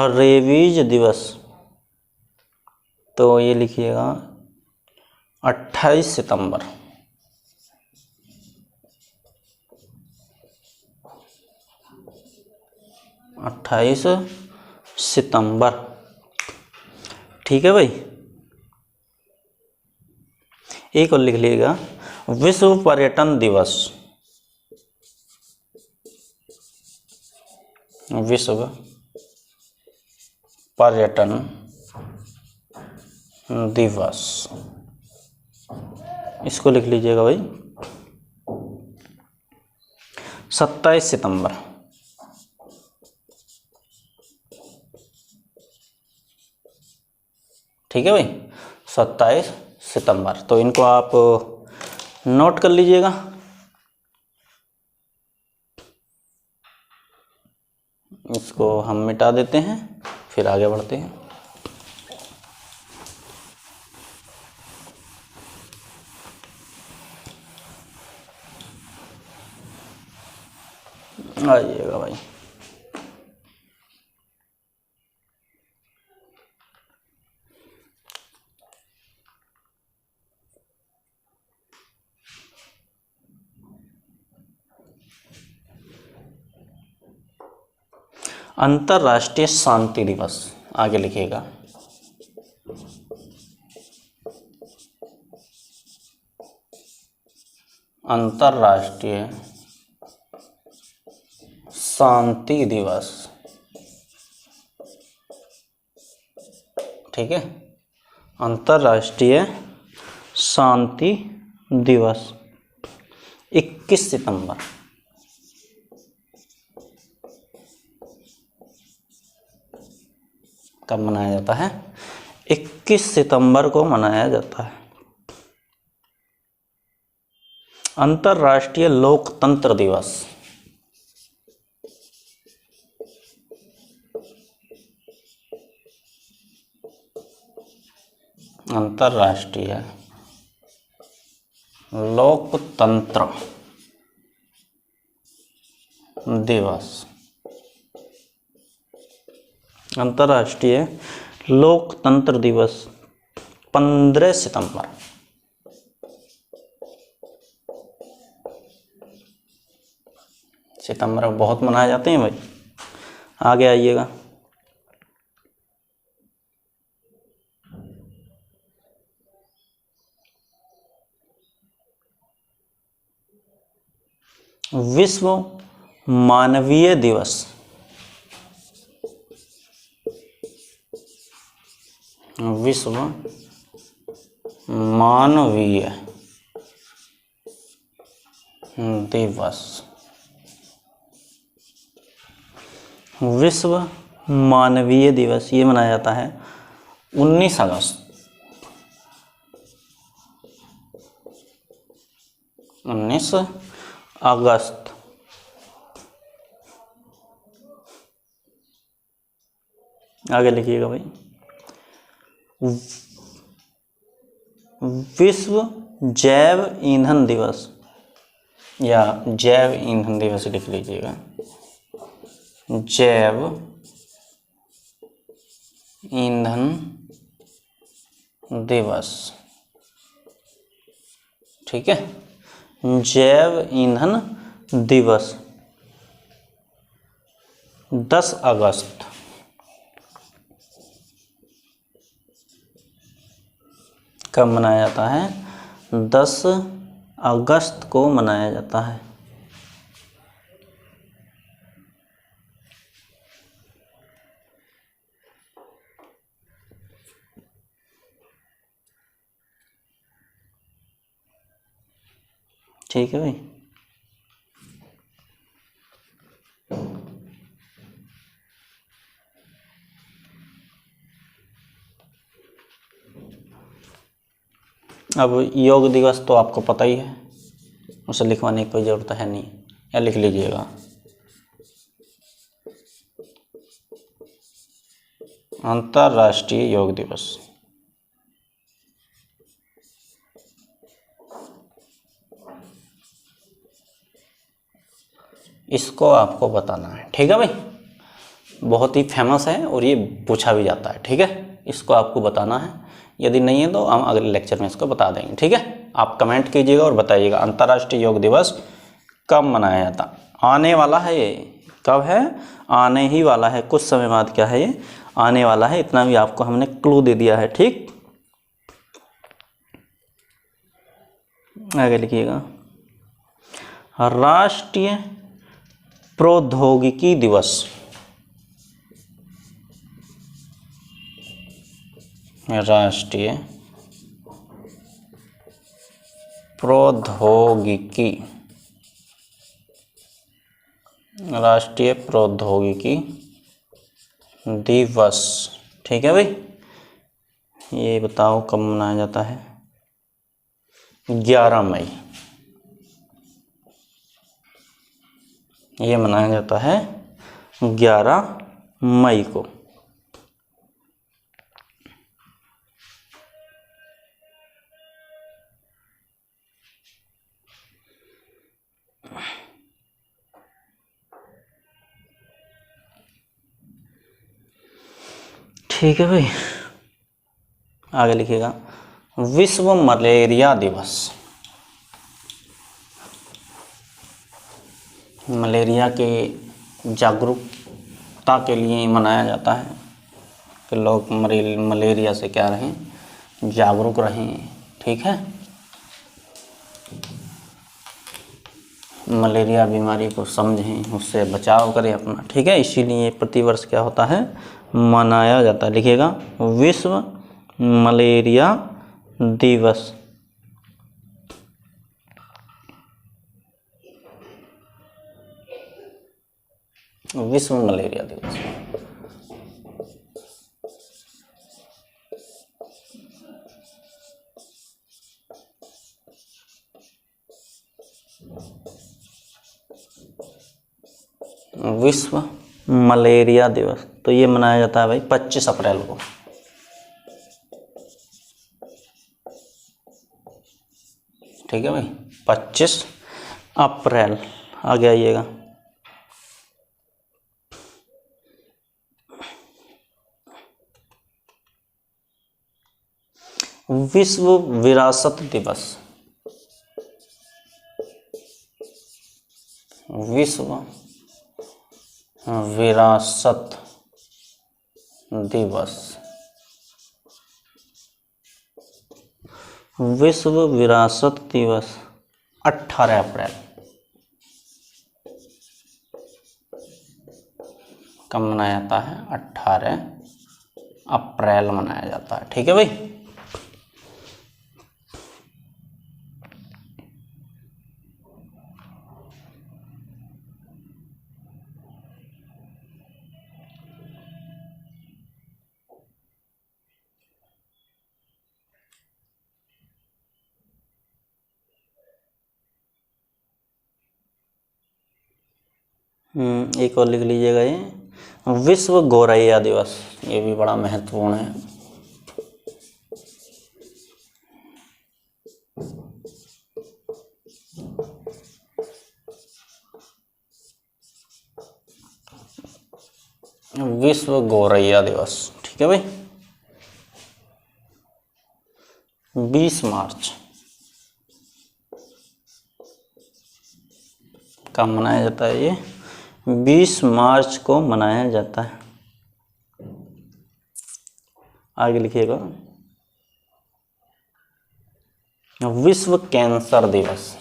रेबीज दिवस। तो ये लिखिएगा 28 सितंबर। 28 सितंबर, ठीक है भाई। एक और लिख लीजिएगा विश्व पर्यटन दिवस। विश्व पर्यटन दिवस, इसको लिख लीजिएगा भाई 27 सितंबर। ठीक है भाई, 27 सितंबर। तो इनको आप नोट कर लीजिएगा। इसको हम मिटा देते हैं, फिर आगे बढ़ते हैं। आइएगा भाई, अंतर्राष्ट्रीय शांति दिवस आगे लिखिएगा। अंतर्राष्ट्रीय शांति दिवस, ठीक है, अंतर्राष्ट्रीय शांति दिवस 21 सितंबर। कब मनाया जाता है? 21 सितंबर को मनाया जाता है। अंतर्राष्ट्रीय लोकतंत्र दिवस, अंतर्राष्ट्रीय लोकतंत्र दिवस, अंतर्राष्ट्रीय लोकतंत्र दिवस 15 सितंबर। सितंबर में बहुत मनाए जाते हैं भाई। आगे आइएगा, विश्व मानवीय दिवस, विश्व मानवीय दिवस, विश्व मानवीय दिवस ये मनाया जाता है 19 अगस्त। 19 अगस्त। आगे लिखिएगा भाई, विश्व जैव ईंधन दिवस या जैव ईंधन दिवस लिख लीजिएगा। जैव ईंधन दिवस, ठीक है, जैव ईंधन दिवस 10 अगस्त। कब मनाया जाता है? 10 अगस्त को मनाया जाता है। ठीक है भाई। अब योग दिवस तो आपको पता ही है, उसे लिखवाने की कोई ज़रूरत है नहीं, या लिख लीजिएगा। अंतर्राष्ट्रीय योग दिवस। इसको आपको बताना है, ठीक है भाई। बहुत ही फेमस है और ये पूछा भी जाता है, ठीक है। इसको आपको बताना है, यदि नहीं है तो हम अगले लेक्चर में इसको बता देंगे, ठीक है। आप कमेंट कीजिएगा और बताइएगा अंतर्राष्ट्रीय योग दिवस कब मनाया जाता। आने वाला है ये, कब है? आने ही वाला है, कुछ समय बाद क्या है ये, आने वाला है। इतना भी आपको हमने क्लू दे दिया है, ठीक। आगे लिखिएगा, राष्ट्रीय प्रौद्योगिकी दिवस। राष्ट्रीय प्रौद्योगिकी, राष्ट्रीय प्रौद्योगिकी दिवस, ठीक है भाई। ये बताओ कब मनाया जाता है? 11 मई। ये मनाया जाता है 11 मई को। ठीक है भाई। आगे लिखिएगा, विश्व मलेरिया दिवस। मलेरिया के जागरूकता के लिए मनाया जाता है कि लोग मलेरिया से क्या रहें, जागरूक रहें, ठीक है। मलेरिया बीमारी को समझें, उससे बचाव करें अपना, ठीक है। इसीलिए प्रतिवर्ष क्या होता है, मनाया जाता है। लिखिएगा, विश्व मलेरिया दिवस। विश्व मलेरिया दिवस। विश्व मलेरिया दिवस तो ये मनाया जाता है भाई 25 अप्रैल को। ठीक है भाई, 25 अप्रैल। आगे आइएगा, विश्व विरासत दिवस। विश्व विरासत दिवस। विश्व विरासत दिवस 18 अप्रैल। कब मनाया जाता है? 18 अप्रैल मनाया जाता है। ठीक है भाई। एक और लिख लीजिएगा, ये विश्व गौरैया दिवस। ये भी बड़ा महत्वपूर्ण है। विश्व गौरैया दिवस, ठीक है भाई। 20 मार्च का मनाया जाता है। ये 20 मार्च को मनाया जाता है। आगे लिखिएगा, विश्व कैंसर दिवस।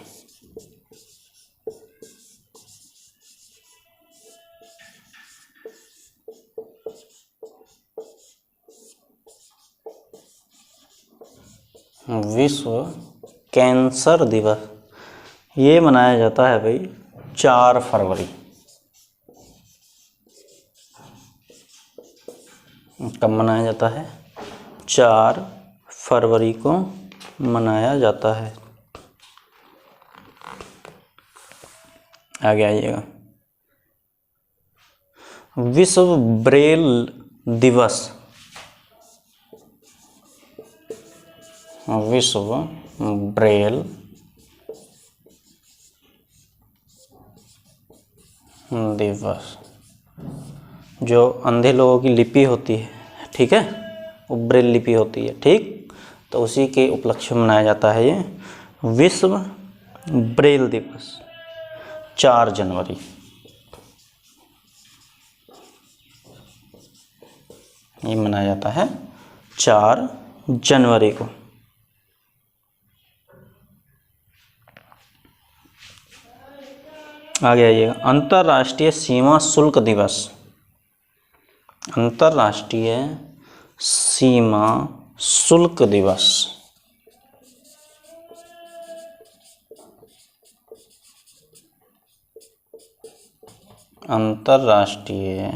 विश्व कैंसर दिवस ये मनाया जाता है भाई 4 फरवरी। कब मनाया जाता है? 4 फरवरी को मनाया जाता है। आगे आइएगा। विश्व ब्रेल दिवस। विश्व ब्रेल दिवस, जो अंधे लोगों की लिपि होती है, ठीक है, वो ब्रेल लिपि होती है, ठीक, तो उसी के उपलक्ष्य में मनाया जाता है ये विश्व ब्रेल दिवस 4 जनवरी। ये मनाया जाता है 4 जनवरी को। आगे आइएगा। अंतर्राष्ट्रीय सीमा शुल्क दिवस। अंतर्राष्ट्रीय सीमा शुल्क दिवस। अंतर्राष्ट्रीय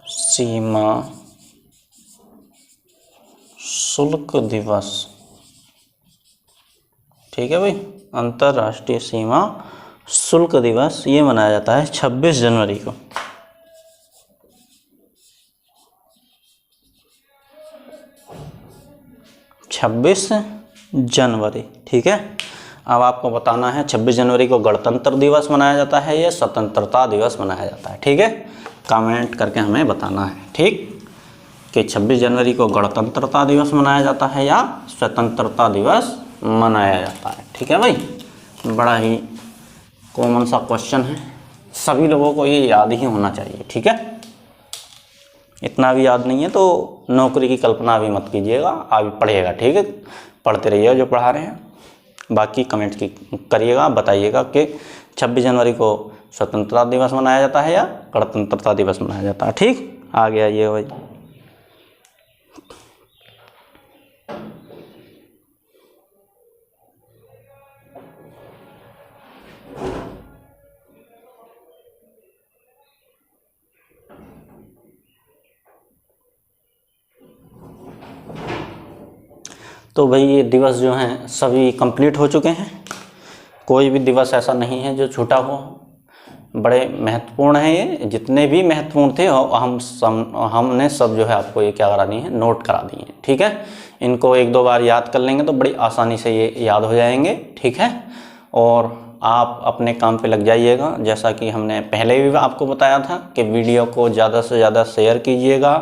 सीमा शुल्क दिवस, ठीक है भाई। अंतर्राष्ट्रीय सीमा शुल्क दिवस ये मनाया जाता है 26 जनवरी को। 26 जनवरी, ठीक है। अब आपको बताना है 26 जनवरी को गणतंत्र दिवस मनाया जाता है या स्वतंत्रता दिवस मनाया जाता है, ठीक है। कमेंट करके हमें बताना है, ठीक, कि 26 जनवरी को गणतंत्रता दिवस मनाया जाता है या स्वतंत्रता दिवस मनाया जाता है, ठीक है भाई। बड़ा ही कॉमन सा क्वेश्चन है, सभी लोगों को ये याद ही होना चाहिए, ठीक है। इतना भी याद नहीं है तो नौकरी की कल्पना भी मत कीजिएगा, अभी पढ़िएगा, ठीक है, पढ़ते रहिएगा जो पढ़ा रहे हैं। बाकी कमेंट की करिएगा, बताइएगा कि 26 जनवरी को स्वतंत्रता दिवस मनाया जाता है या गणतंत्रता दिवस मनाया जाता है, ठीक। आगे आइए भाई। तो भाई ये दिवस जो हैं सभी कंप्लीट हो चुके हैं, कोई भी दिवस ऐसा नहीं है जो छूटा हो। बड़े महत्वपूर्ण हैं ये, जितने भी महत्वपूर्ण थे हमने सब जो है आपको ये क्या करा दी है, नोट करा दी है, ठीक है। इनको 1-2 बार याद कर लेंगे तो बड़ी आसानी से ये याद हो जाएंगे, ठीक है। और आप अपने काम पे लग जाइएगा, जैसा कि हमने पहले भी आपको बताया था कि वीडियो को ज़्यादा से ज़्यादा शेयर कीजिएगा,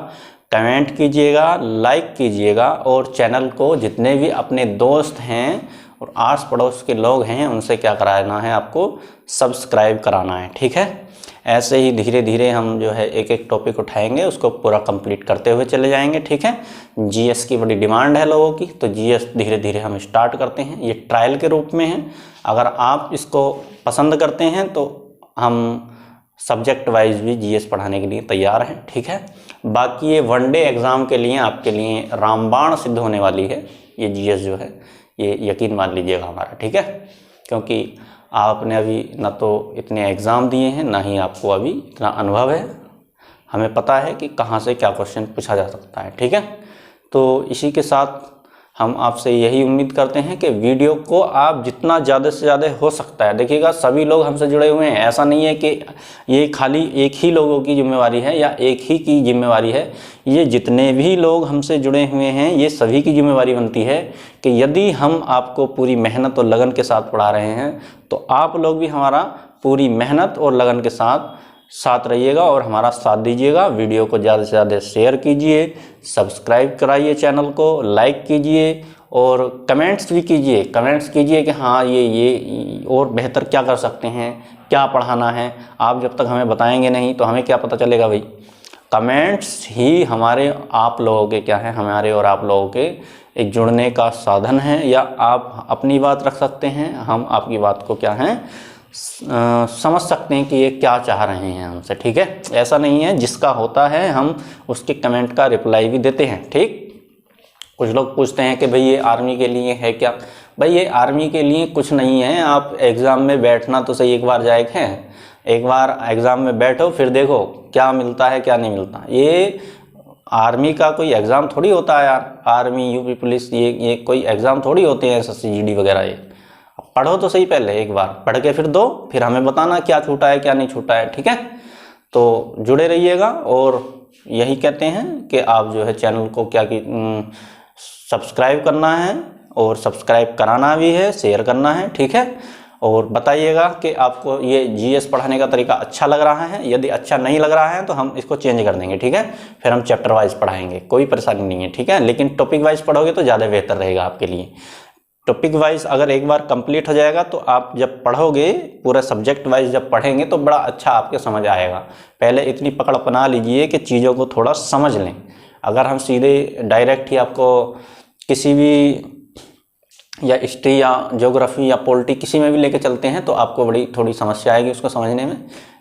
कमेंट कीजिएगा, लाइक कीजिएगा, और चैनल को जितने भी अपने दोस्त हैं और आस पड़ोस के लोग हैं उनसे क्या कराना है, आपको सब्सक्राइब कराना है, ठीक है। ऐसे ही धीरे धीरे हम जो है एक एक टॉपिक उठाएंगे, उसको पूरा कंप्लीट करते हुए चले जाएंगे, ठीक है। जीएस की बड़ी डिमांड है लोगों की, तो जीएस धीरे धीरे हम स्टार्ट करते हैं, ये ट्रायल के रूप में है। अगर आप इसको पसंद करते हैं तो हम सब्जेक्ट वाइज भी जीएस पढ़ाने के लिए तैयार हैं, ठीक है। बाकी ये वनडे एग्ज़ाम के लिए आपके लिए रामबाण सिद्ध होने वाली है ये जीएस जो है, ये यकीन मान लीजिएगा हमारा, ठीक है। क्योंकि आपने अभी ना तो इतने एग्ज़ाम दिए हैं, ना ही आपको अभी इतना अनुभव है, हमें पता है कि कहाँ से क्या क्वेश्चन पूछा जा सकता है, ठीक है। तो इसी के साथ हम आपसे यही उम्मीद करते हैं कि वीडियो को आप जितना ज़्यादा से ज़्यादा हो सकता है, देखिएगा सभी लोग हमसे जुड़े हुए हैं, ऐसा नहीं है कि ये खाली एक ही लोगों की जिम्मेवारी है या एक ही की जिम्मेवारी है। ये जितने भी लोग हमसे जुड़े हुए हैं ये सभी की जिम्मेवारी बनती है कि यदि हम आपको पूरी मेहनत और लगन के साथ पढ़ा रहे हैं तो आप लोग भी हमारा पूरी मेहनत और लगन के साथ रहिएगा और हमारा साथ दीजिएगा। वीडियो को ज़्यादा से ज़्यादा शेयर कीजिए, सब्सक्राइब कराइए चैनल को, लाइक कीजिए और कमेंट्स भी कीजिए। कमेंट्स कीजिए कि हाँ ये और बेहतर क्या कर सकते हैं, क्या पढ़ाना है। आप जब तक हमें बताएंगे नहीं तो हमें क्या पता चलेगा भाई। कमेंट्स ही हमारे आप लोगों के क्या है, हमारे और आप लोगों के एक जुड़ने का साधन है। या आप अपनी बात रख सकते हैं, हम आपकी बात को क्या है समझ सकते हैं कि ये क्या चाह रहे हैं हमसे, ठीक है। ऐसा नहीं है, जिसका होता है हम उसके कमेंट का रिप्लाई भी देते हैं, ठीक। कुछ लोग पूछते हैं कि भाई ये आर्मी के लिए है क्या। भाई ये आर्मी के लिए कुछ नहीं है, आप एग्ज़ाम में बैठना तो सही, एक बार जाए हैं, एक बार एग्ज़ाम में बैठो फिर देखो क्या मिलता है क्या नहीं मिलता। ये आर्मी का कोई एग्ज़ाम थोड़ी होता है यार, आर्मी यूपी पुलिस ये कोई एग्ज़ाम थोड़ी होते हैं, SSC GD वगैरह। ये पढ़ो तो सही, पहले एक बार पढ़ के फिर दो, फिर हमें बताना क्या छूटा है क्या नहीं छूटा है, ठीक है। तो जुड़े रहिएगा, और यही कहते हैं कि आप जो है चैनल को क्या कि सब्सक्राइब करना है, और सब्सक्राइब कराना भी है, शेयर करना है, ठीक है। और बताइएगा कि आपको ये GS पढ़ाने का तरीका अच्छा लग रहा है। यदि अच्छा नहीं लग रहा है तो हम इसको चेंज कर देंगे, ठीक है। फिर हम चैप्टर वाइज पढ़ाएंगे, कोई परेशानी नहीं है, ठीक है। लेकिन टॉपिक वाइज पढ़ोगे तो ज़्यादा बेहतर रहेगा आपके लिए। टॉपिक वाइज अगर एक बार कंप्लीट हो जाएगा तो आप जब पढ़ोगे, पूरा सब्जेक्ट वाइज जब पढ़ेंगे तो बड़ा अच्छा आपके समझ आएगा। पहले इतनी पकड़ अपना लीजिए कि चीज़ों को थोड़ा समझ लें। अगर हम सीधे डायरेक्ट ही आपको किसी भी या हिस्ट्री या ज्योग्राफी या पॉलिटी किसी में भी लेके चलते हैं तो आपको बड़ी थोड़ी समस्या आएगी उसको समझने में।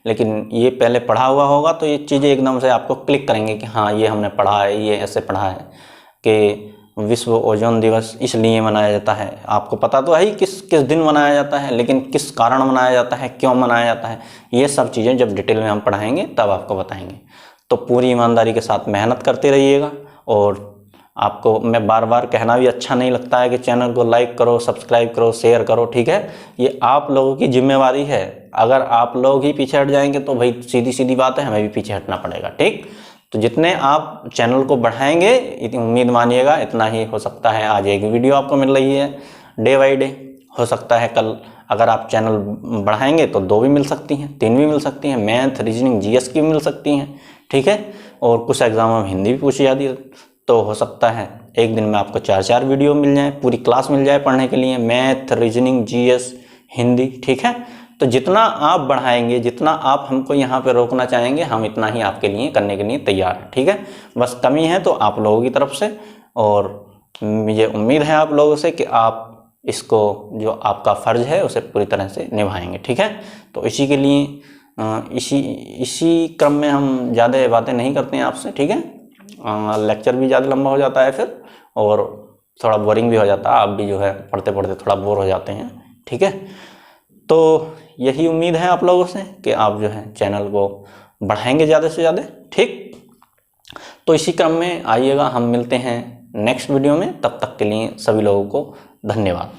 लेकिन ये पहले पढ़ा हुआ होगा तो ये चीज़ें एकदम से आपको क्लिक करेंगे कि हाँ ये हमने पढ़ा है, ये ऐसे पढ़ा है कि विश्व ओजोन दिवस इसलिए मनाया जाता है। आपको पता तो है ही किस किस दिन मनाया जाता है, लेकिन किस कारण मनाया जाता है, क्यों मनाया जाता है, ये सब चीज़ें जब डिटेल में हम पढ़ाएंगे तब आपको बताएंगे। तो पूरी ईमानदारी के साथ मेहनत करते रहिएगा। और आपको मैं बार बार कहना भी अच्छा नहीं लगता है कि चैनल को लाइक करो, सब्सक्राइब करो, शेयर करो, ठीक है। ये आप लोगों की जिम्मेवारी है। अगर आप लोग ही पीछे हट जाएंगे तो भाई सीधी सीधी बात है, हमें भी पीछे हटना पड़ेगा, ठीक। तो जितने आप चैनल को बढ़ाएंगे इतनी उम्मीद मानिएगा इतना ही हो सकता है। आज एक वीडियो आपको मिल रही है डे बाई डे, हो सकता है कल अगर आप चैनल बढ़ाएंगे तो 2 भी मिल सकती हैं, 3 भी मिल सकती हैं, मैथ रीजनिंग GS की भी मिल सकती हैं, ठीक है। और कुछ एग्जाम में हिंदी भी पूछी जाती है, तो हो सकता है एक दिन में आपको 4-4 वीडियो मिल जाए, पूरी क्लास मिल जाए पढ़ने के लिए, मैथ रीजनिंग GS हिंदी, ठीक है। तो जितना आप बढ़ाएंगे, जितना आप हमको यहाँ पे रोकना चाहेंगे, हम इतना ही आपके लिए करने के लिए तैयार हैं, ठीक है। बस कमी है तो आप लोगों की तरफ से, और मुझे उम्मीद है आप लोगों से कि आप इसको जो आपका फ़र्ज़ है उसे पूरी तरह से निभाएंगे, ठीक है। तो इसी के लिए इसी क्रम में हम ज़्यादा बातें नहीं करते हैं आपसे, ठीक है। लेक्चर भी ज़्यादा लंबा हो जाता है फिर, और थोड़ा बोरिंग भी हो जाता है, आप भी जो है पढ़ते पढ़ते थोड़ा बोर हो जाते हैं, ठीक है। तो यही उम्मीद है आप लोगों से कि आप जो है चैनल को बढ़ाएंगे ज़्यादा से ज़्यादा, ठीक। तो इसी क्रम में आइएगा, हम मिलते हैं नेक्स्ट वीडियो में। तब तक के लिए सभी लोगों को धन्यवाद।